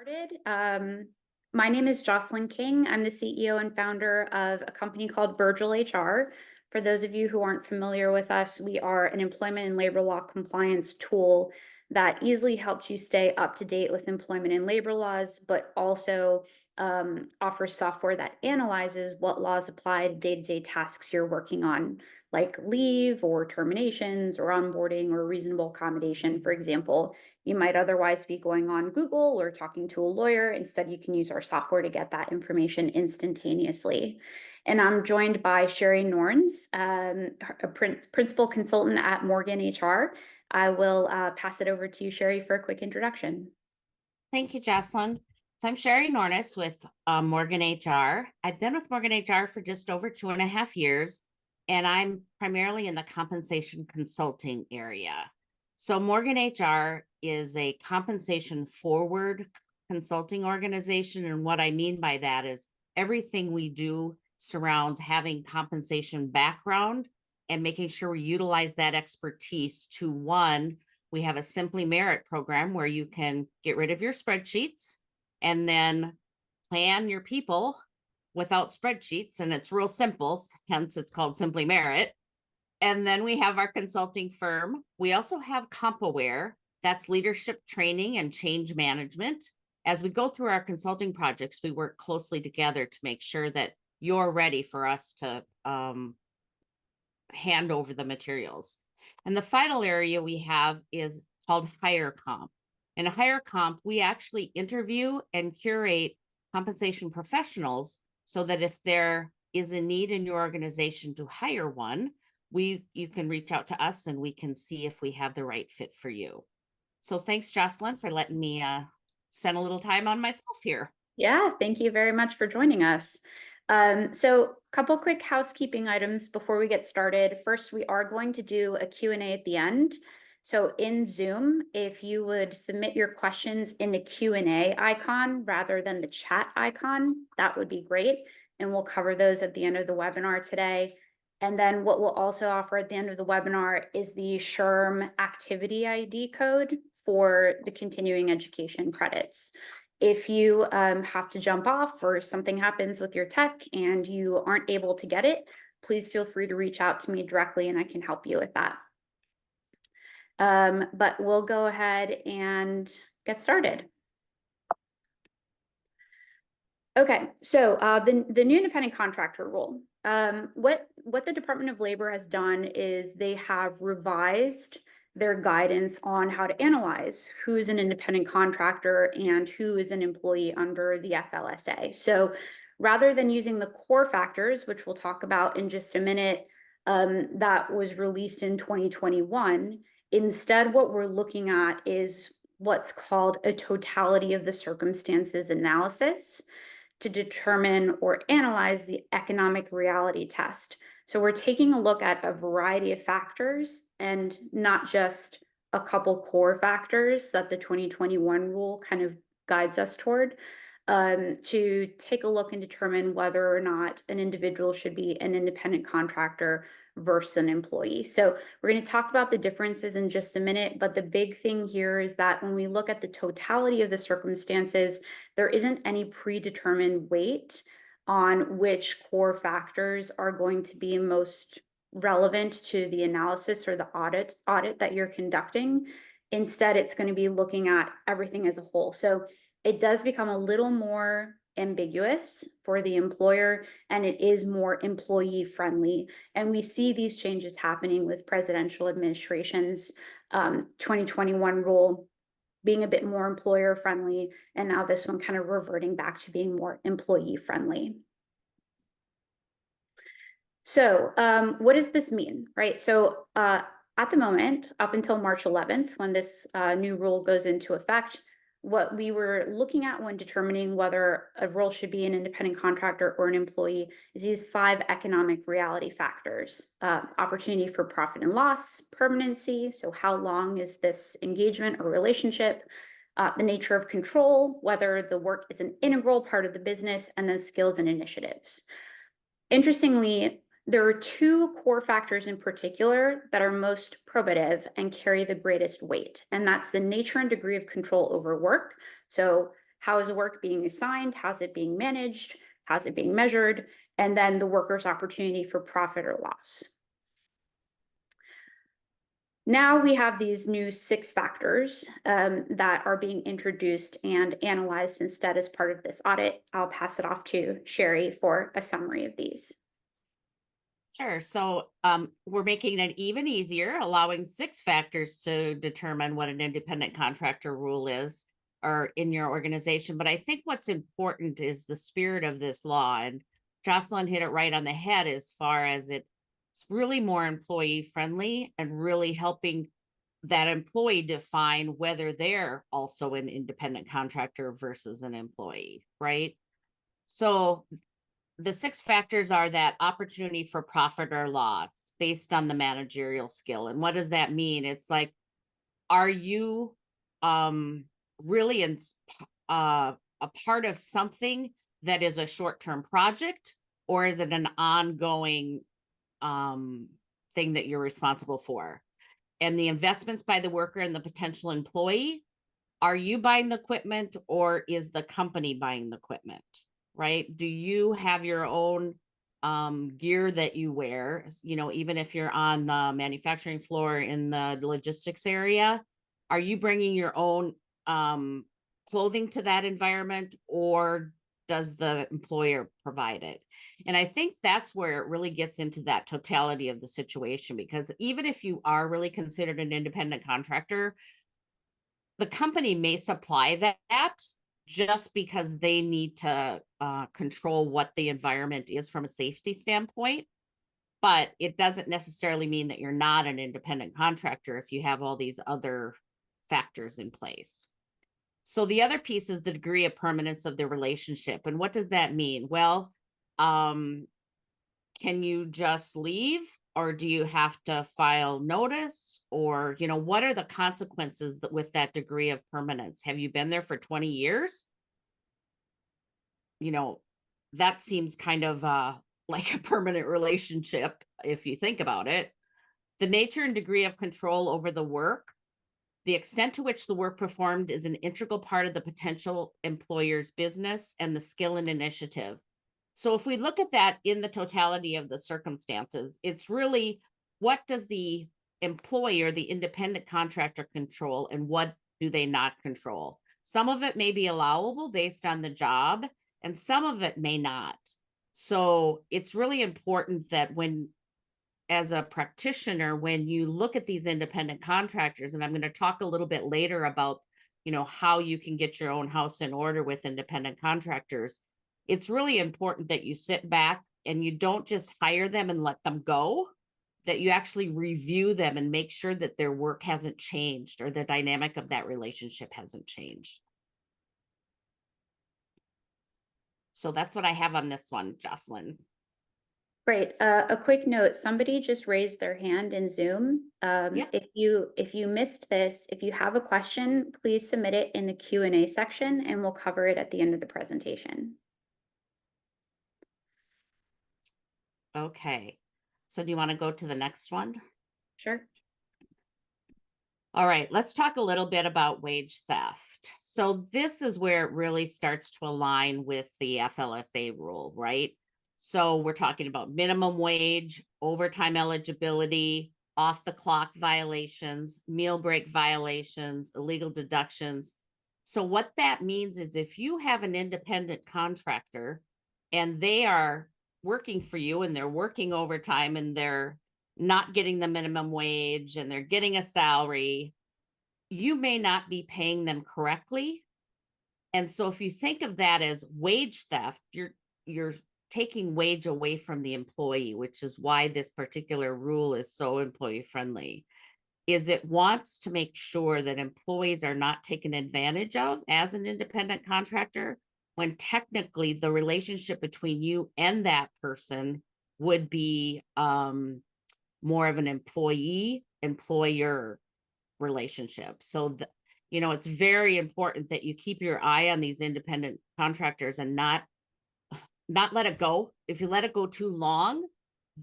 Started. My name is Jocelyn King. I'm the CEO and founder of a company called Virgil HR. For those of you who aren't familiar with us, we are an employment and labor law compliance tool that easily helps you stay up to date with employment and labor laws, but also offers software that analyzes what laws apply to day-to-day tasks you're working on, like leave or terminations or onboarding or reasonable accommodation, for example. You might otherwise be going on Google or talking to a lawyer. Instead, you can use our software to get that information instantaneously. And I'm joined by Shari Nornes, a principal consultant at Morgan HR. I will pass it over to you, Shari, for a quick introduction. Thank you, Jocelyn. So I'm Shari Nornes with Morgan HR. I've been with Morgan HR for just over 2.5 years, and I'm primarily in the compensation consulting area. So Morgan HR is a compensation forward consulting organization. And what I mean by that is everything we do surrounds having compensation background and making sure we utilize that expertise to, one, we have a Simply Merit program where you can get rid of your spreadsheets and then plan your people without spreadsheets. And it's real simple, hence it's called Simply Merit. And then we have our consulting firm. We also have CompAware, that's leadership training and change management. As we go through our consulting projects, we work closely together to make sure that you're ready for us to hand over the materials. And the final area we have is called Hire Comp. In Hire Comp, we actually interview and curate compensation professionals so that if there is a need in your organization to hire one, you can reach out to us and we can see if we have the right fit for you. So thanks, Jocelyn, for letting me spend a little time on myself here. Yeah, thank you very much for joining us. So a couple quick housekeeping items before we get started. First, we are going to do a Q&A at the end. So in Zoom, if you would submit your questions in the Q&A icon rather than the chat icon, that would be great. And we'll cover those at the end of the webinar today. And then what we'll also offer at the end of the webinar is the SHRM activity ID code for the continuing education credits. If you have to jump off or something happens with your tech and you aren't able to get it, please feel free to reach out to me directly and I can help you with that. But we'll go ahead and get started. Okay, so the new independent contractor rule. What the Department of Labor has done is they have revised their guidance on how to analyze who's an independent contractor and who is an employee under the FLSA. So rather than using the core factors, which we'll talk about in just a minute, that was released in 2021, instead what we're looking at is what's called a totality of the circumstances analysis to determine or analyze the economic reality test. So we're taking a look at a variety of factors and not just a couple core factors that the 2021 rule kind of guides us toward, to take a look and determine whether or not an individual should be an independent contractor versus an employee. So we're going to talk about the differences in just a minute, but the big thing here is that when we look at the totality of the circumstances, there isn't any predetermined weight on which core factors are going to be most relevant to the analysis or the audit that you're conducting. Instead, it's going to be looking at everything as a whole. So it does become a little more ambiguous for the employer, and it is more employee friendly. And we see these changes happening with presidential administrations, 2021 rule being a bit more employer friendly, and now this one kind of reverting back to being more employee friendly. So what does this mean, right? So at the moment, up until March 11th, when this new rule goes into effect, what we were looking at when determining whether a role should be an independent contractor or an employee is these 5 economic reality factors: opportunity for profit and loss, permanency, so how long is this engagement or relationship, the nature of control, whether the work is an integral part of the business, and then skills and initiatives. Interestingly, there are 2 core factors in particular that are most probative and carry the greatest weight, and that's the nature and degree of control over work. So how is the work being assigned, how's it being managed, how's it being measured, and then the worker's opportunity for profit or loss. Now we have these new 6 factors that are being introduced and analyzed instead as part of this audit. I'll pass it off to Shari for a summary of these. Sure. So we're making it even easier, allowing 6 factors to determine what an independent contractor rule is or in your organization. But I think what's important is the spirit of this law. And Jocelyn hit it right on the head as far as it's really more employee friendly and really helping that employee define whether they're also an independent contractor versus an employee, right? So the 6 factors are that opportunity for profit or loss based on the managerial skill. And what does that mean? It's like, are you really in a part of something that is a short-term project, or is it an ongoing thing that you're responsible for? And the investments by the worker and the potential employee, are you buying the equipment or is the company buying the equipment? Right? Do you have your own gear that you wear? You know, even if you're on the manufacturing floor in the logistics area, are you bringing your own clothing to that environment, or does the employer provide it? And I think that's where it really gets into that totality of the situation, because even if you are really considered an independent contractor, the company may supply that just because they need to control what the environment is from a safety standpoint. But it doesn't necessarily mean that you're not an independent contractor if you have all these other factors in place. So the other piece is the degree of permanence of the relationship. And what does that mean? Well, can you just leave, or do you have to file notice? Or, you know, what are the consequences with that degree of permanence? Have you been there for 20 years? You know, that seems kind of like a permanent relationship if you think about it. The nature and degree of control over the work, the extent to which the work performed is an integral part of the potential employer's business, and the skill and initiative. So if we look at that in the totality of the circumstances, it's really, what does the employer, the independent contractor, control, and what do they not control? Some of it may be allowable based on the job, and some of it may not. So it's really important that when, as a practitioner, when you look at these independent contractors, and I'm going to talk a little bit later about, you know, how you can get your own house in order with independent contractors, it's really important that you sit back and you don't just hire them and let them go, that you actually review them and make sure that their work hasn't changed or the dynamic of that relationship hasn't changed. So that's what I have on this one, Jocelyn. Great. A quick note, somebody just raised their hand in Zoom. Yeah. If you missed this, if you have a question, please submit it in the Q&A section and we'll cover it at the end of the presentation. Okay. So do you want to go to the next one? Sure. All right, let's talk a little bit about wage theft. So this is where it really starts to align with the FLSA rule, right? So we're talking about minimum wage, overtime eligibility, off the clock violations, meal break violations, illegal deductions. So what that means is if you have an independent contractor and they are working for you and they're working overtime and they're not getting the minimum wage and they're getting a salary, you may not be paying them correctly. And so if you think of that as wage theft, you're taking wage away from the employee, which is why this particular rule is so employee friendly. Is it wants to make sure that employees are not taken advantage of as an independent contractor, when technically the relationship between you and that person would be more of an employee-employer relationship. So, you know, it's very important that you keep your eye on these independent contractors and not let it go. If you let it go too long,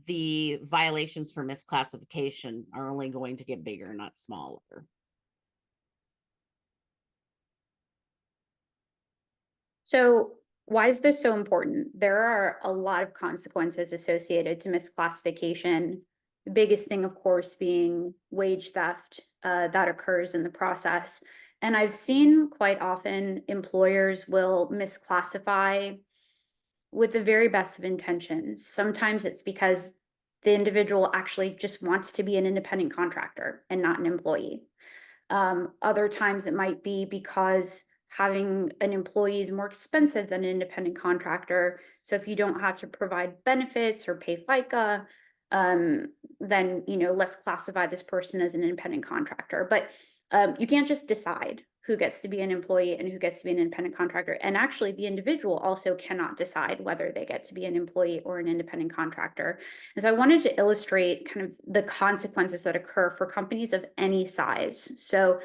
the violations for misclassification are only going to get bigger, not smaller. So why is this so important? There are a lot of consequences associated to misclassification. The biggest thing, of course, being wage theft that occurs in the process. And I've seen quite often employers will misclassify with the very best of intentions. Sometimes it's because the individual actually just wants to be an independent contractor and not an employee. Other times it might be because having an employee is more expensive than an independent contractor. So if you don't have to provide benefits or pay FICA, then let's classify this person as an independent contractor. But you can't just decide who gets to be an employee and who gets to be an independent contractor. And actually, the individual also cannot decide whether they get to be an employee or an independent contractor. And so I wanted to illustrate kind of the consequences that occur for companies of any size. So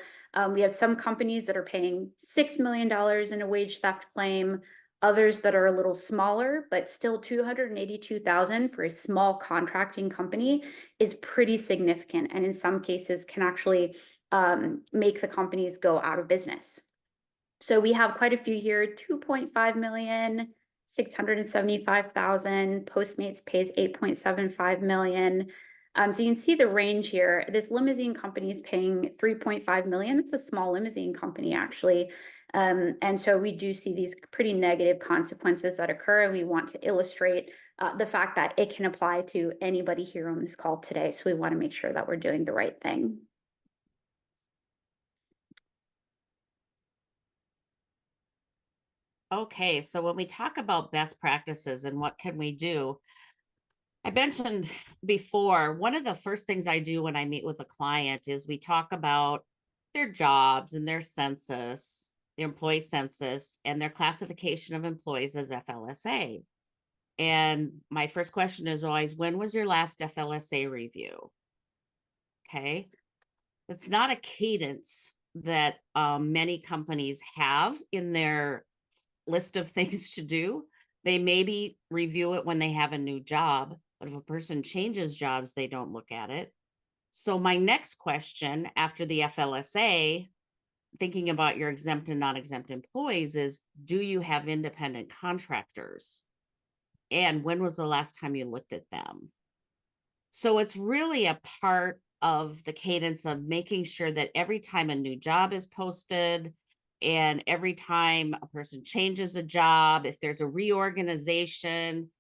we have some companies that are paying $6 million in a wage theft claim, others that are a little smaller, but still 282,000 for a small contracting company is pretty significant. And in some cases can actually make the companies go out of business. So we have quite a few here, 2.5 million, 675,000. Postmates pays 8.75 million. So you can see the range here. This limousine company is paying 3.5 million. It's a small limousine company, actually. And so we do see these pretty negative consequences that occur, and we want to illustrate the fact that it can apply to anybody here on this call today. So we want to make sure that we're doing the right thing. Okay, so when we talk about best practices and what can we do, I mentioned before, one of the first things I do when I meet with a client is we talk about their jobs and their census, the employee census, and their classification of employees as FLSA. And my first question is always, when was your last FLSA review? Okay. It's not a cadence that many companies have in their list of things to do. They maybe review it when they have a new job, but if a person changes jobs, they don't look at it. So my next question after the FLSA, thinking about your exempt and non-exempt employees, is do you have independent contractors? And when was the last time you looked at them? So it's really a part of the cadence of making sure that every time a new job is posted and every time a person changes a job, if there's a reorganization,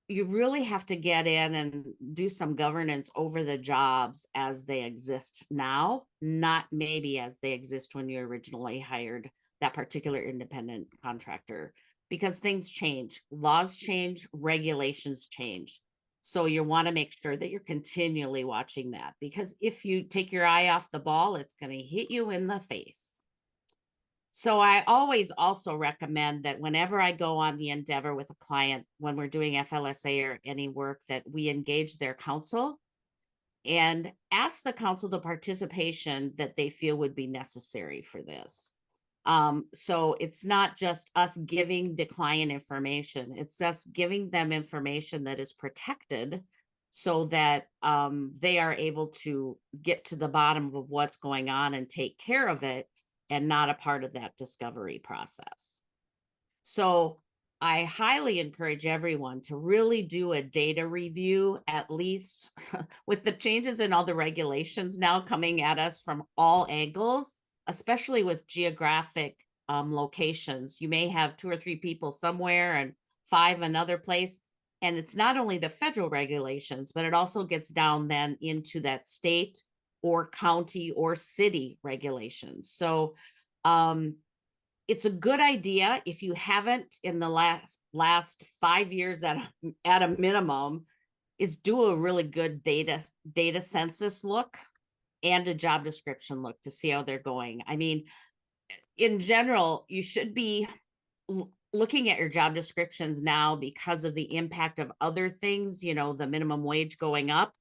you really have to get in and do some governance over the jobs as they exist now, not maybe as they exist when you originally hired that particular independent contractor, because things change, laws change, regulations change. So you want to make sure that you're continually watching that, because if you take your eye off the ball, it's going to hit you in the face. So I always also recommend that whenever I go on the endeavor with a client, when we're doing FLSA or any work, that we engage their counsel and ask the counsel the participation that they feel would be necessary for this. So it's not just us giving the client information, it's us giving them information that is protected so that they are able to get to the bottom of what's going on and take care of it and not a part of that discovery process. So I highly encourage everyone to really do a data review, at least with the changes in all the regulations now coming at us from all angles, especially with geographic locations. You may have 2 or 3 people somewhere and 5 another place. And it's not only the federal regulations, but it also gets down then into that state or county or city regulations. So it's a good idea if you haven't in the last 5 years at a minimum, is do a really good data census look and a job description look to see how they're going. I mean, in general, you should be looking at your job descriptions now because of the impact of other things, the minimum wage going up.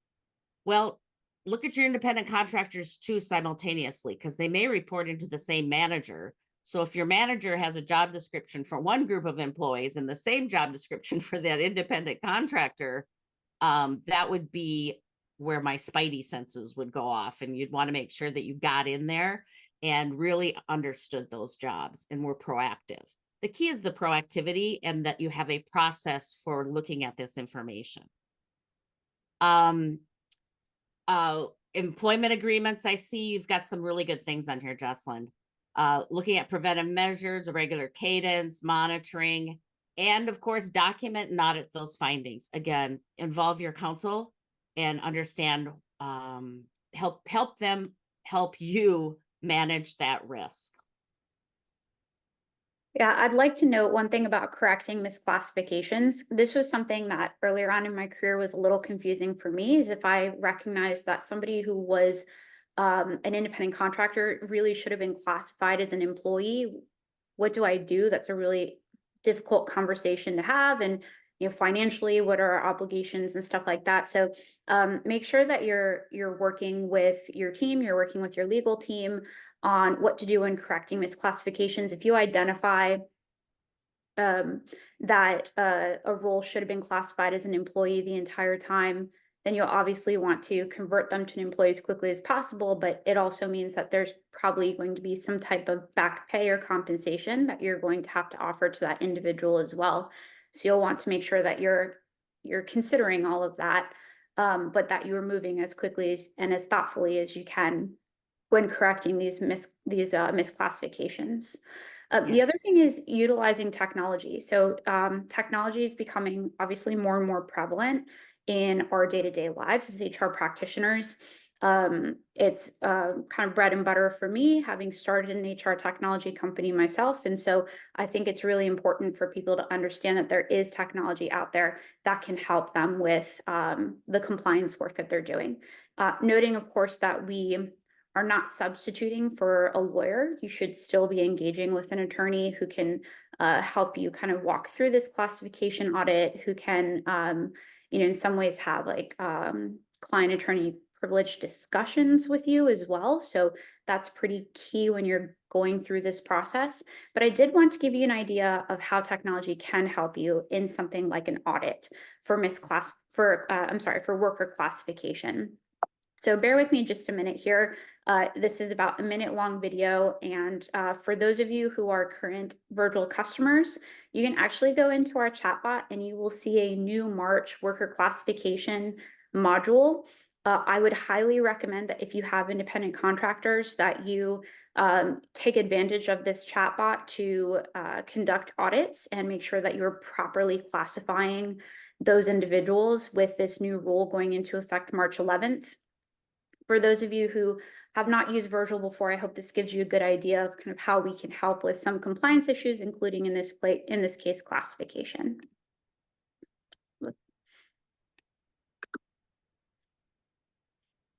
Well, look at your independent contractors too simultaneously, because they may report into the same manager. So if your manager has a job description for one group of employees and the same job description for that independent contractor, that would be where my spidey senses would go off. And you'd want to make sure that you got in there and really understood those jobs and were proactive. The key is the proactivity and that you have a process for looking at this information. Employment agreements, I see you've got some really good things on here, Jocelyn. Looking at preventive measures, a regular cadence, monitoring, and of course, document and audit those findings. Again, involve your counsel and understand, help them help you manage that risk. Yeah, I'd like to note one thing about correcting misclassifications. This was something that earlier on in my career was a little confusing for me, is if I recognized that somebody who was an independent contractor really should have been classified as an employee. What do I do? That's a really difficult conversation to have. And financially, what are our obligations and stuff like that. So make sure that you're working with your team, you're working with your legal team on what to do when correcting misclassifications. If you identify that a role should have been classified as an employee the entire time, then you'll obviously want to convert them to an employee as quickly as possible. But it also means that there's probably going to be some type of back pay or compensation that you're going to have to offer to that individual as well. So you'll want to make sure that you're considering all of that, but that you are moving as quickly and as thoughtfully as you can when correcting these misclassifications. The other Yes. thing is utilizing technology. So technology is becoming obviously more and more prevalent in our day-to-day lives as HR practitioners. It's kind of bread and butter for me, having started an HR technology company myself. And so I think it's really important for people to understand that there is technology out there that can help them with the compliance work that they're doing. Noting, of course, that we are not substituting for a lawyer. You should still be engaging with an attorney who can help you kind of walk through this classification audit, who can, in some ways have like client attorney privilege discussions with you as well. So that's pretty key when you're going through this process. But I did want to give you an idea of how technology can help you in something like an audit for for worker classification. So bear with me just a minute here. This is about a minute-long video, and for those of you who are current Virtual customers, you can actually go into our chatbot and you will see a new March worker classification module. I would highly recommend that if you have independent contractors that you take advantage of this chatbot to conduct audits and make sure that you're properly classifying those individuals with this new rule going into effect March 11th. For those of you who have not used Virtual before, I hope this gives you a good idea of kind of how we can help with some compliance issues, including in this case, classification.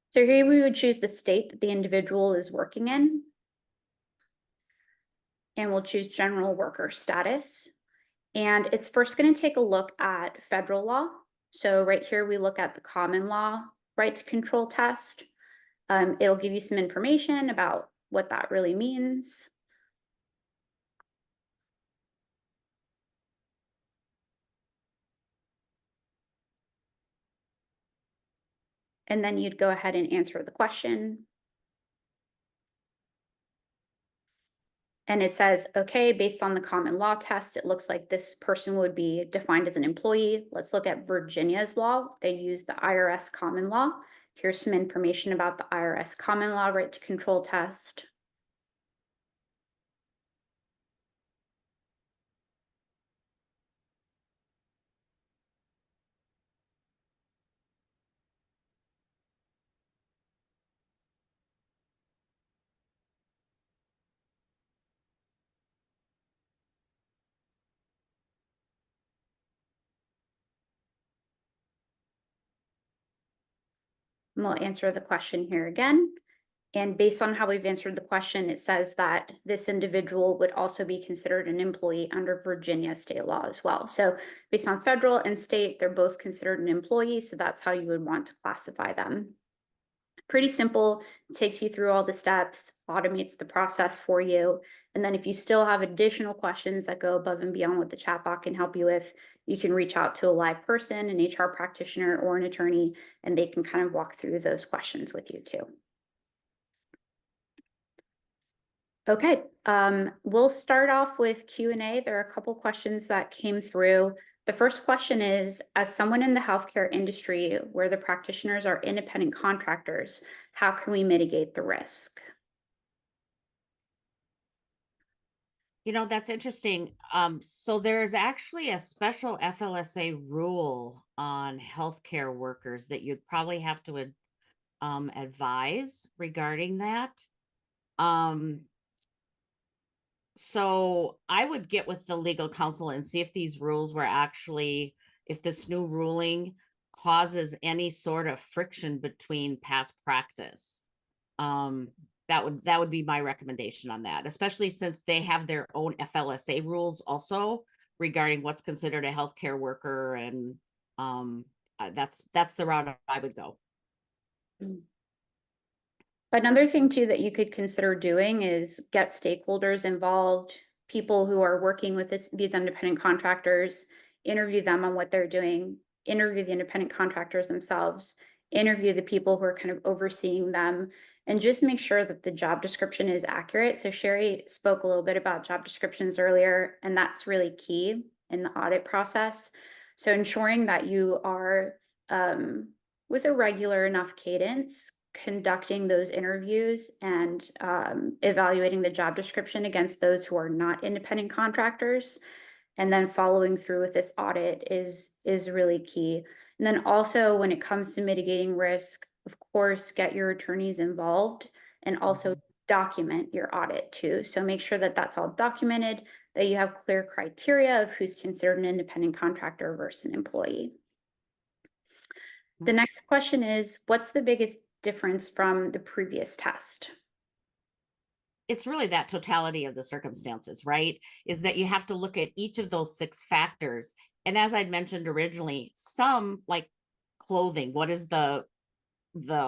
So here we would choose the state that the individual is working in. And we'll choose general worker status. And it's first going to take a look at federal law. So right here, we look at the common law right to control test. It'll give you some information about what that really means. And then you'd go ahead and answer the question. And it says, okay, based on the common law test, it looks like this person would be defined as an employee. Let's look at Virginia's law. They use the IRS common law. Here's some information about the IRS common law right to control test. And we'll answer the question here again. And based on how we've answered the question, it says that this individual would also be considered an employee under Virginia state law as well. So based on federal and state, they're both considered an employee. So that's how you would want to classify them. Pretty simple, takes you through all the steps, automates the process for you. And then if you still have additional questions that go above and beyond what the chatbot can help you with, you can reach out to a live person, an HR practitioner or an attorney, and they can kind of walk through those questions with you too. Okay, we'll start off with Q&A. There are a couple questions that came through. The first question is, as someone in the healthcare industry where the practitioners are independent contractors, how can we mitigate the risk? That's interesting. So there's actually a special FLSA rule on healthcare workers that you'd probably have to advise regarding that. Um, so I would get with the legal counsel and see if these rules were actually, if this new ruling causes any sort of friction between past practice. Um, that would be my recommendation on that, especially since they have their own FLSA rules also regarding what's considered a healthcare worker, and that's the route I would go. Another thing too that you could consider doing is get stakeholders involved, people who are working with these independent contractors, interview them on what they're doing, interview the independent contractors themselves, interview the people who are kind of overseeing them, and just make sure that the job description is accurate. So Shari spoke a little bit about job descriptions earlier, and that's really key in the audit process. So ensuring that you are with a regular enough cadence conducting those interviews and evaluating the job description against those who are not independent contractors, and then following through with this audit is really key. And then also when it comes to mitigating risk, of course, get your attorneys involved and also document your audit too. So make sure that that's all documented, that you have clear criteria of who's considered an independent contractor versus an employee. The next question is, what's the biggest difference from the previous test? It's really that totality of the circumstances, right? Is that you have to look at each of those 6 factors. And as I'd mentioned originally, some like clothing, what is the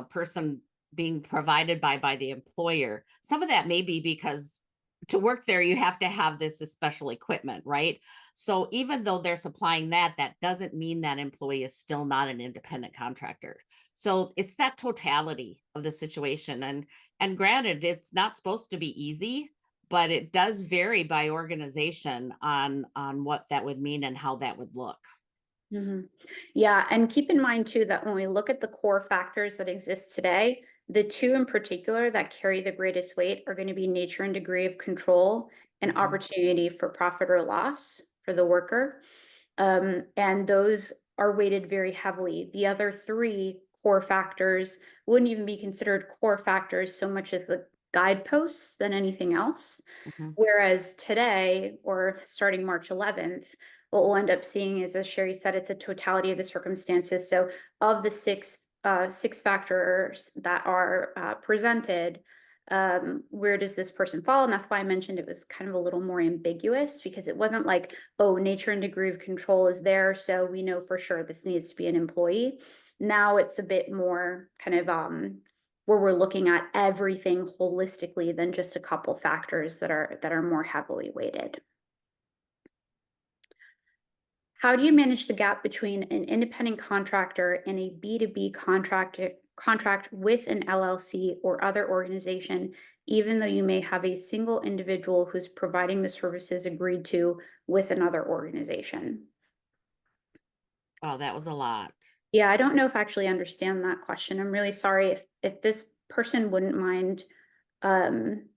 person being provided by the employer? Some of that may be because to work there you have to have this special equipment, right? So even though they're supplying that, that doesn't mean that employee is still not an independent contractor. So it's that totality of the situation. And granted, it's not supposed to be easy, but it does vary by organization on what that would mean and how that would look. Yeah, and keep in mind too that when we look at the core factors that exist today, the two in particular that carry the greatest weight are going to be nature and degree of control and opportunity for profit or loss for the worker. And those are weighted very heavily. The other three core factors wouldn't even be considered core factors so much as the guideposts than anything else. Whereas today, or starting March 11th, what we'll end up seeing is, as Shari said, it's a totality of the circumstances. So of the six factors that are presented, where does this person fall? And that's why I mentioned it was kind of a little more ambiguous, because it wasn't like, oh, nature and degree of control is there, so we know for sure this needs to be an employee. Now it's a bit more kind of where we're looking at everything holistically than just a couple factors that are more heavily weighted. How do you manage the gap between an independent contractor and a B2B contract with an LLC or other organization, even though you may have a single individual who's providing the services agreed to with another organization? Oh, that was a lot. Yeah, I don't know if I actually understand that question. I'm really sorry. If this person wouldn't mind um,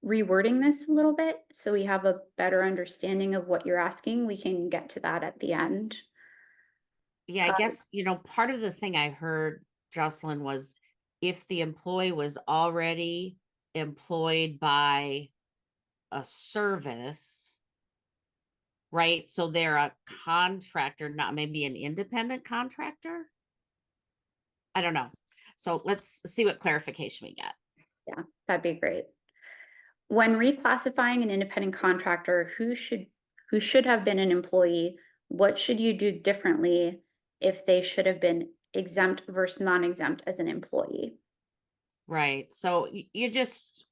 rewording this a little bit so we have a better understanding of what you're asking, we can get to that at the end. Yeah, I guess, part of the thing I heard, Jocelyn, was if the employee was already employed by a service, right? So they're a contractor, not maybe an independent contractor. I don't know. So let's see what clarification we get. Yeah, that'd be great. When reclassifying an independent contractor who should have been an employee, what should you do differently if they should have been exempt versus non-exempt as an employee? Right. So you just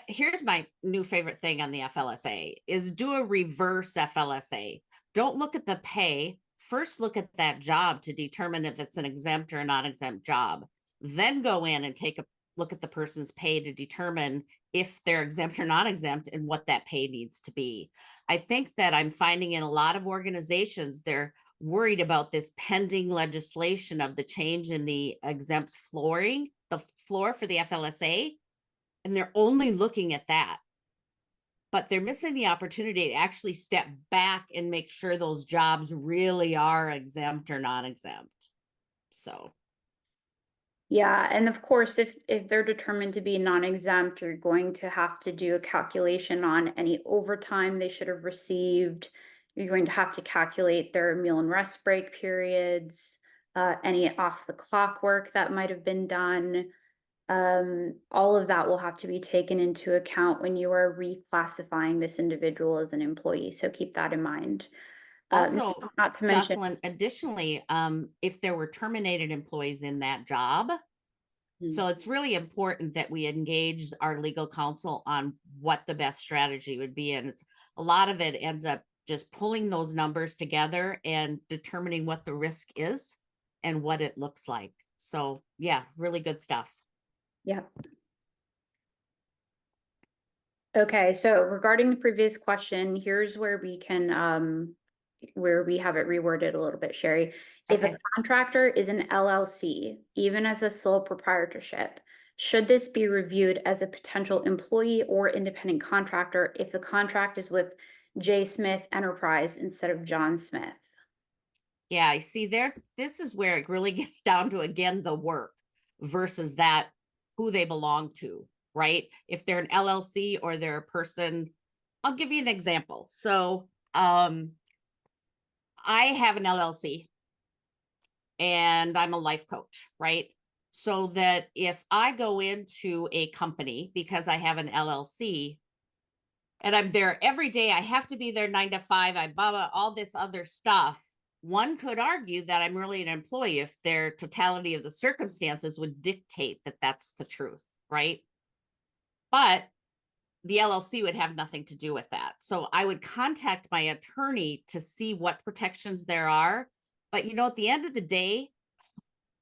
here's my new favorite thing on the FLSA is do a reverse FLSA. Don't look at the pay. First look at that job to determine if it's an exempt or non-exempt job. Then go in and take look at the person's pay to determine if they're exempt or not exempt and what that pay needs to be. I think that I'm finding in a lot of organizations, they're worried about this pending legislation of the change in the exempt flooring, the floor for the FLSA, and they're only looking at that. But they're missing the opportunity to actually step back and make sure those jobs really are exempt or not exempt. So Yeah, and of course, if they're determined to be non-exempt, you're going to have to do a calculation on any overtime they should have received. You're going to have to calculate their meal and rest break periods, any off the clock work that might have been done. All of that will have to be taken into account when you are reclassifying this individual as an employee. So keep that in mind. also, Not to mention, Jocelyn, additionally, if there were terminated employees in that job, so it's really important that we engage our legal counsel on what the best strategy would be. And it's a lot of it ends up just pulling those numbers together and determining what the risk is and what it looks like. So yeah, really good stuff. yeah. Okay, so regarding the previous question, here's where we can, where we have it reworded a little bit, Shari. If a Okay. contractor is an LLC, even as a sole proprietorship, should this be reviewed as a potential employee or independent contractor if the contract is with J. Smith Enterprise instead of John Smith? Yeah, I see there. This is where it really gets down to, again, the work versus that who they belong to, right? If they're an LLC or they're a person, I'll give you an example. So I have an LLC and I'm a life coach, right? So that if I go into a company because I have an LLC and I'm there every day, I have to be there 9 to 5, I blah, blah, all this other stuff. One could argue that I'm really an employee if their totality of the circumstances would dictate that that's the truth, right? But the LLC would have nothing to do with that. So I would contact my attorney to see what protections there are. But at the end of the day,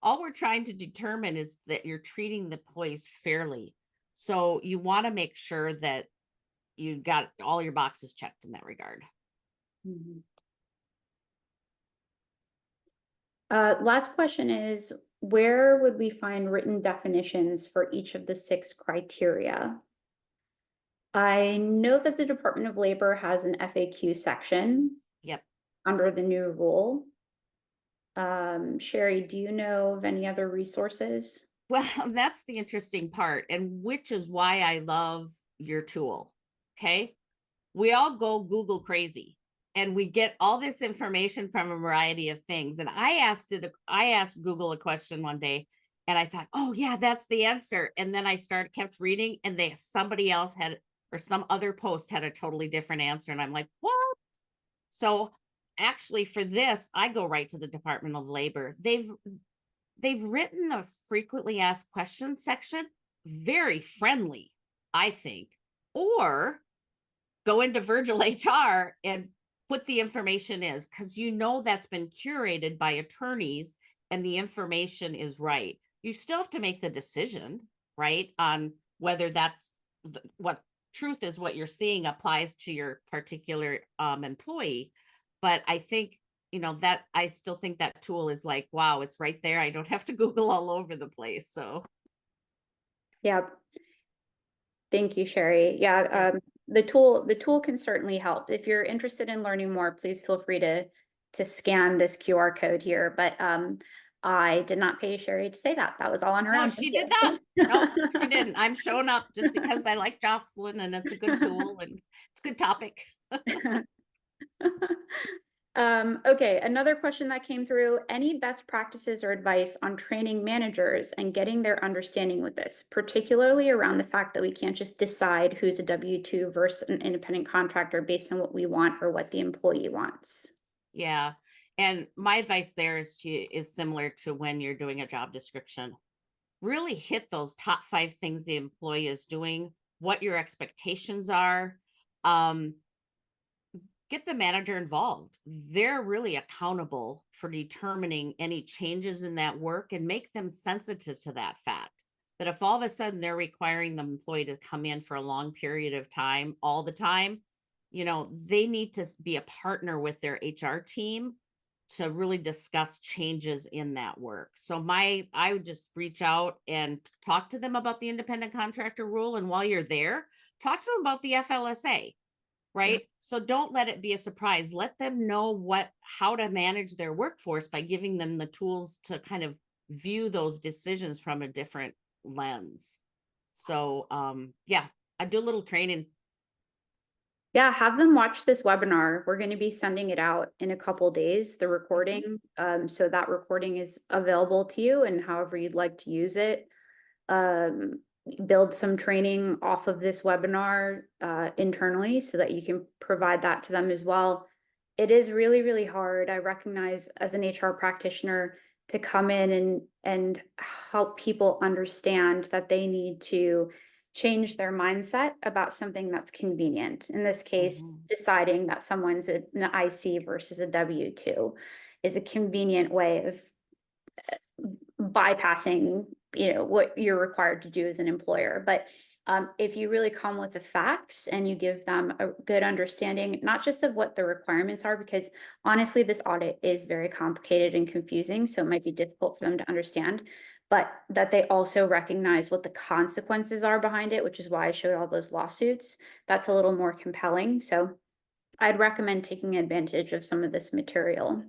all we're trying to determine is that you're treating the employees fairly. So you want to make sure that you got all your boxes checked in that regard. Mhm. Last question is, where would we find written definitions for each of the 6 criteria? I know that the Department of Labor has an FAQ section Yep. under the new rule. Shari, do you know of any other resources? Well, that's the interesting part, and which is why I love your tool. Okay. We all go Google crazy and we get all this information from a variety of things. And I asked Google a question one day and I thought, oh yeah, that's the answer. And then I kept reading and somebody else had, or some other post had a totally different answer. And I'm like, what? So actually for this, I go right to the Department of Labor. They've written a frequently asked questions section very friendly, I think, or go into Virgil HR and put the information is, because that's been curated by attorneys and the information is right. You still have to make the decision, right, on whether that's what truth is, what you're seeing applies to your particular employee. But I think that I still think that tool is like, wow, it's right there. I don't have to Google all over the place. So Yeah. Thank you, Shari. Yeah, yeah. the tool can certainly help. If you're interested in learning more, please feel free to scan this QR code here. But I did not pay Shari to say that. That was all on her No, own. she Thank did not. No, she you. didn't. I'm showing up just because I like Jocelyn and it's a good tool and it's a good topic. Okay, another question that came through, any best practices or advice on training managers and getting their understanding with this, particularly around the fact that we can't just decide who's a W-2 versus an independent contractor based on what we want or what the employee wants? Yeah. And my advice there is similar to when you're doing a job description. Really hit those top 5 things the employee is doing, what your expectations are. Get the manager involved. They're really accountable for determining any changes in that work and make them sensitive to that fact that if all of a sudden they're requiring the employee to come in for a long period of time, all the time, they need to be a partner with their HR team to really discuss changes in that work. So I would just reach out and talk to them about the independent contractor rule. And while you're there, talk to them about the FLSA, Yeah. right? So don't let it be a surprise. Let them know how to manage their workforce by giving them the tools to kind of view those decisions from a different lens. So yeah, I do a little training. Yeah, have them watch this webinar. We're going to be sending it out in a couple days, the recording. So that recording is available to you and however you'd like to use it. Um, build some training off of this webinar internally so that you can provide that to them as well. It is really, really hard. I recognize as an HR practitioner to come in and help people understand that they need to change their mindset about something that's convenient. In this case, deciding that someone's an IC versus a W-2 is a convenient way of bypassing, what you're required to do as an employer. But if you really come with the facts and you give them a good understanding, not just of what the requirements are, because honestly, this audit is very complicated and confusing, so it might be difficult for them to understand, but that they also recognize what the consequences are behind it, which is why I showed all those lawsuits. That's a little more compelling. So I'd recommend taking advantage of some of this material.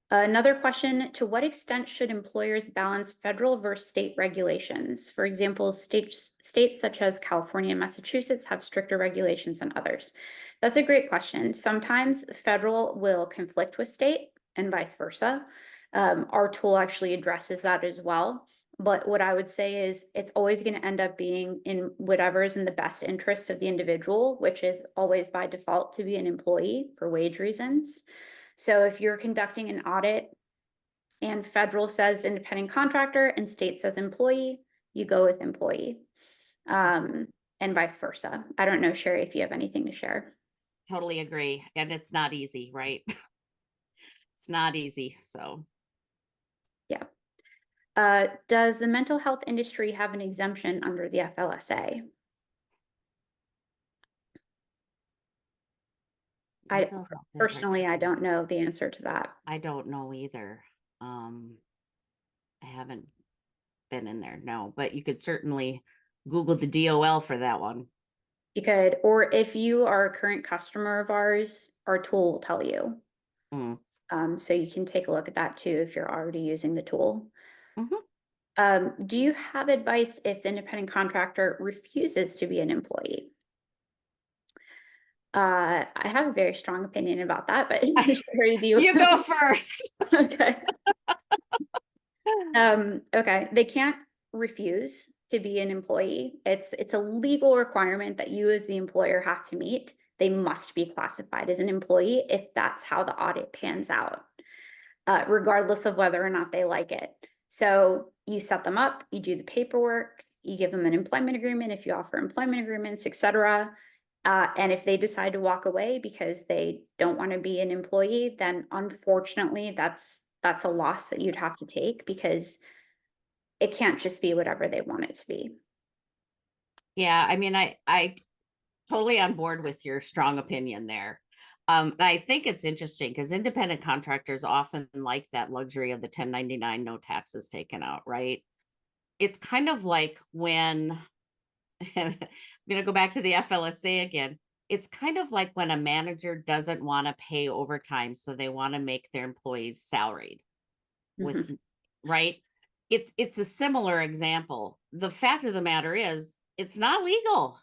Another question, to what extent should employers balance federal versus state regulations? For example, states such as California and Massachusetts have stricter regulations than others. That's a great question. Sometimes federal will conflict with state and vice versa. Our tool actually addresses that as well. But what I would say is it's always going to end up being in whatever is in the best interest of the individual, which is always by default to be an employee for wage reasons. So if you're conducting an audit and federal says independent contractor and state says employee, you go with employee, and vice versa. I don't know, Shari, if you have anything to share. Totally agree. And it's not easy, right? It's not easy. So Yeah. Does the mental health industry have an exemption under the FLSA? Personally, I don't know the answer to that. I don't know either. I haven't been in there, no, but you could certainly Google the DOL for that one. You could, or if you are a current customer of ours, our tool will tell you. So you can take a look at that too if you're already using the tool. Do you have advice if the independent contractor refuses to be an employee? I have a very strong opinion about that, but Shari, do You go first. Okay. Okay, they can't refuse to be an employee. It's a legal requirement that you as the employer have to meet. They must be classified as an employee if that's how the audit pans out, regardless of whether or not they like it. So you set them up, you do the paperwork, you give them an employment agreement if you offer employment agreements, etc. And if they decide to walk away because they don't want to be an employee, then unfortunately that's a loss that you'd have to take because it can't just be whatever they want it to be. Yeah, I mean, I totally on board with your strong opinion there. And I think it's interesting because independent contractors often like that luxury of the 1099, no taxes taken out, right? It's kind of like when, I'm going to go back to the FLSA again. It's kind of like when a manager doesn't want to pay overtime, so they want to make their employees salaried with, right? It's a similar example. The fact of the matter is it's not legal.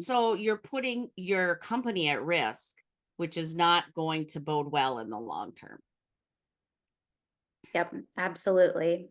So you're putting your company at risk, which is not going to bode well in the long term. Yep, absolutely.